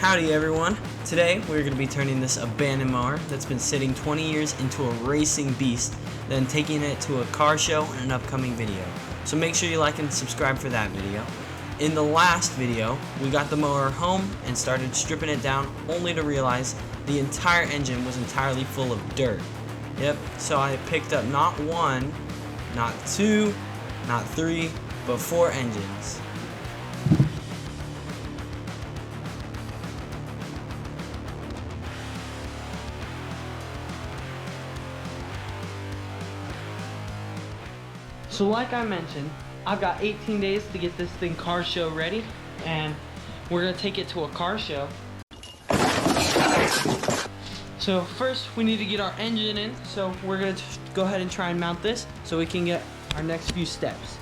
Howdy everyone. Today we're going to be turning this abandoned mower that's been sitting 20 years into a racing beast, then taking it to a car show in an upcoming video. So make sure you like and subscribe for that video. In the last video, we got the mower home and started stripping it down, only to realize the entire engine was entirely full of dirt. Yep, so I picked up not one, not two, not three, but 4 engines. So like I mentioned, I've got 18 days to get this thing car show ready, and we're gonna take it to a car show. So first we need to get our engine in, so we're gonna go ahead and try and mount this so we can get our next few steps.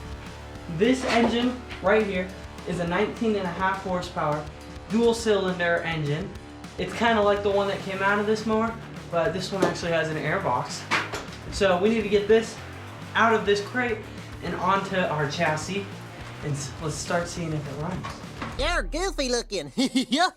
This engine right here is a 19.5 horsepower dual cylinder engine. It's kind of like the one that came out of this mower, but this one actually has an air box. So we need to get this out of this crate and onto our chassis, and let's start seeing if it runs. You're goofy looking. Yeah.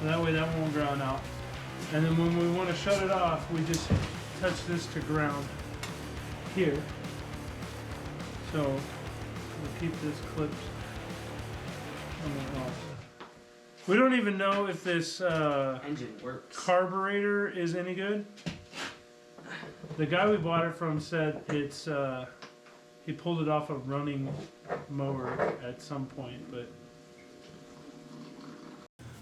That way that won't drown out. And then when we want to shut it off, we just touch this to ground here. So we'll keep this clipped on the off. We don't even know if this Engine works. carburetor is any good. The guy we bought it from said it's he pulled it off a running mower at some point, but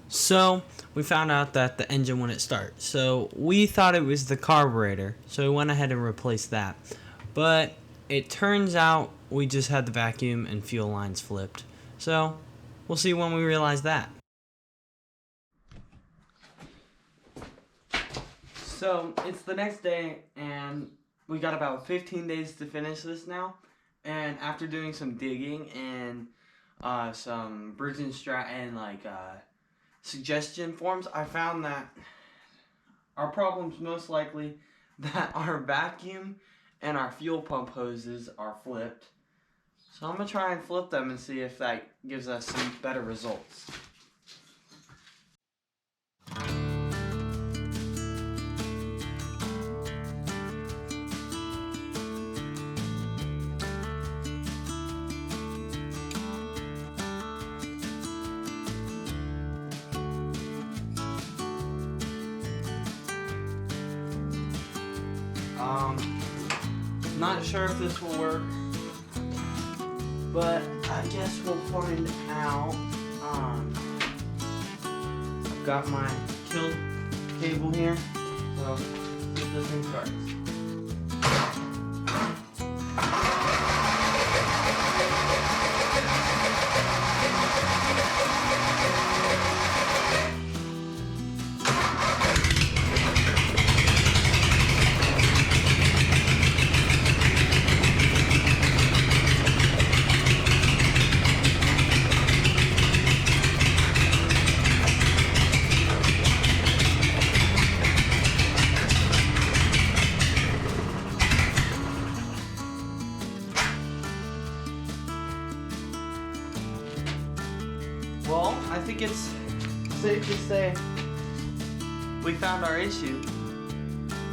So we found out that the engine wouldn't start. So we thought it was the carburetor. So we went ahead and replaced that. But it turns out we just had the vacuum and fuel lines flipped. So we'll see when we realize that. So it's the next day and we got about 15 days to finish this now. And after doing some digging and some bridge and suggestion forms, I found that our problem's most likely that our vacuum and our fuel pump hoses are flipped. So I'm gonna try and flip them and see if that gives us some better results. Not sure if this will work, but I guess we'll find out. I've got my kill cable here, so see if this thing starts. Well, I think it's safe to say we found our issue.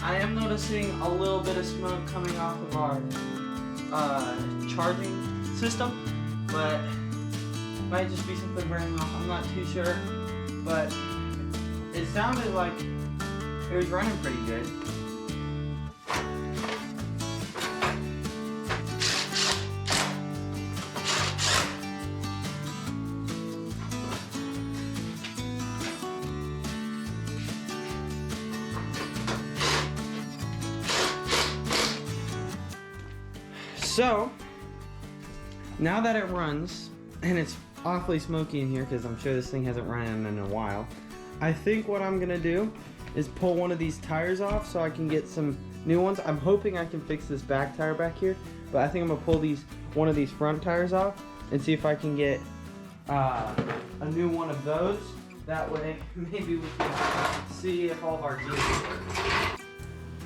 I am noticing a little bit of smoke coming off of our charging system, but it might just be something burning off. I'm not too sure, but it sounded like it was running pretty good. So, now that it runs, and it's awfully smoky in here because I'm sure this thing hasn't run in a while, I think what I'm gonna do is pull one of these tires off so I can get some new ones. I'm hoping I can fix this back tire back here, but I think I'm gonna pull one of these front tires off and see if I can get a new one of those. That way, maybe we can see if all of our gears work.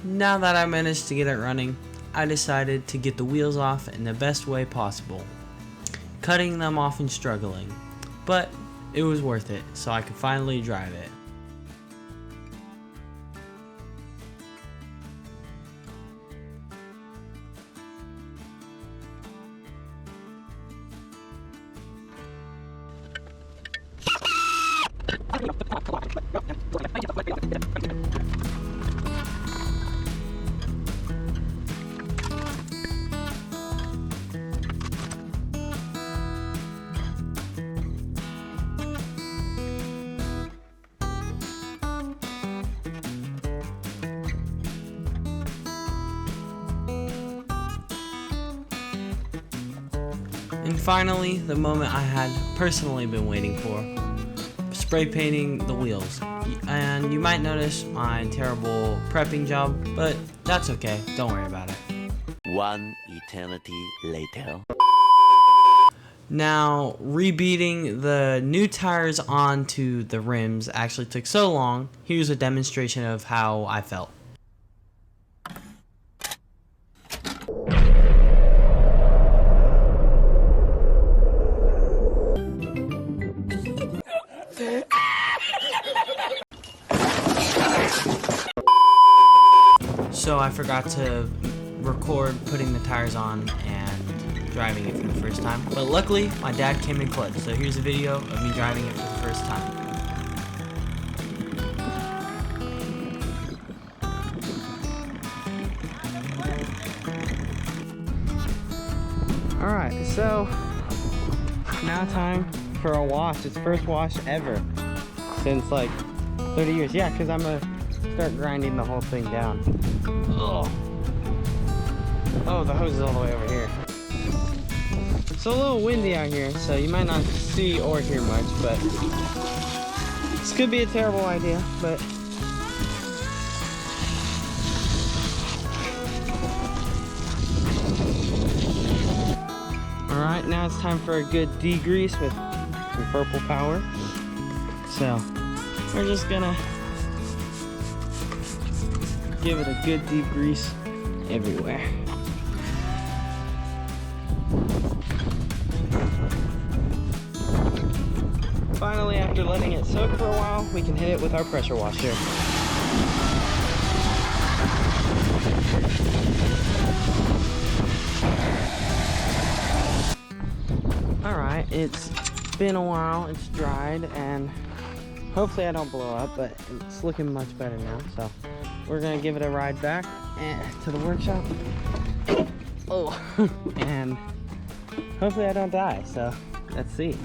Now that I managed to get it running, I decided to get the wheels off in the best way possible. Cutting them off and struggling, but it was worth it, so I could finally drive it. And finally, the moment I had personally been waiting for, spray painting the wheels. And you might notice my terrible prepping job, but that's okay, don't worry about it. One eternity later. Now, rebeating the new tires onto the rims actually took so long. Here's a demonstration of how I felt. So I forgot to record putting the tires on and driving it for the first time. But luckily, my dad came in clutch, so here's a video of me driving it for the first time. Alright, so now time for a wash. It's first wash ever since like 30 years. Yeah, because I'm gonna start grinding the whole thing down. Ugh. Oh, the hose is all the way over here. It's a little windy out here, so you might not see or hear much, but this could be a terrible idea, but alright, now it's time for a good degrease with some purple power. So we're just gonna give it a good degrease everywhere. Finally, after letting it soak for a while, we can hit it with our pressure washer. Alright, it's been a while, it's dried, and hopefully I don't blow up, but it's looking much better now, so we're gonna give it a ride back to the workshop. Oh, and hopefully I don't die, so let's see.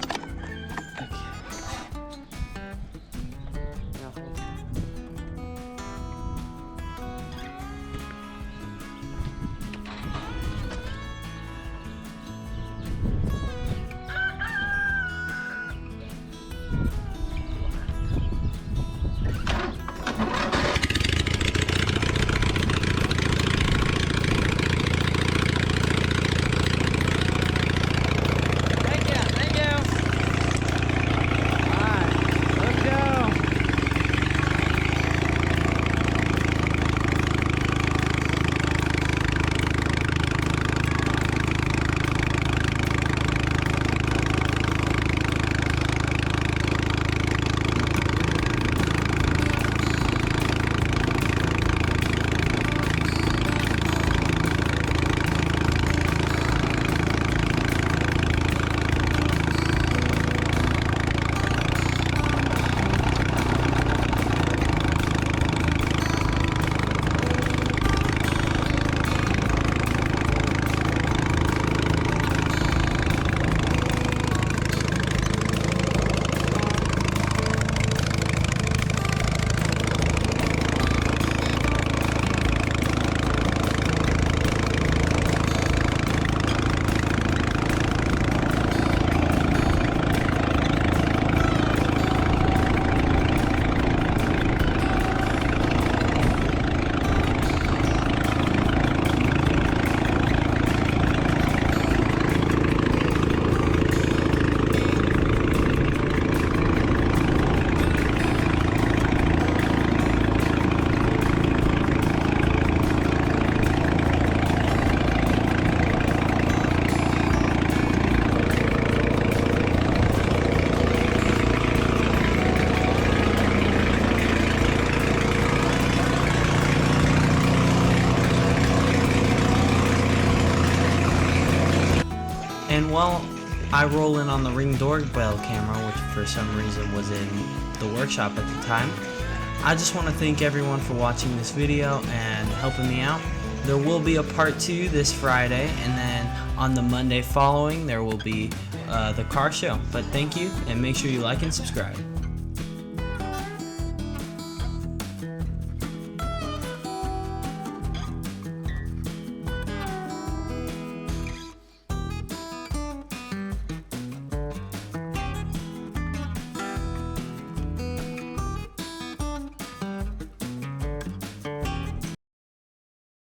while I roll in on the Ring doorbell camera, which for some reason was in the workshop at the time, I just want to thank everyone for watching this video and helping me out. There will be a part 2 this Friday, and then on the Monday following there will be the car show. But thank you, and make sure you like and subscribe.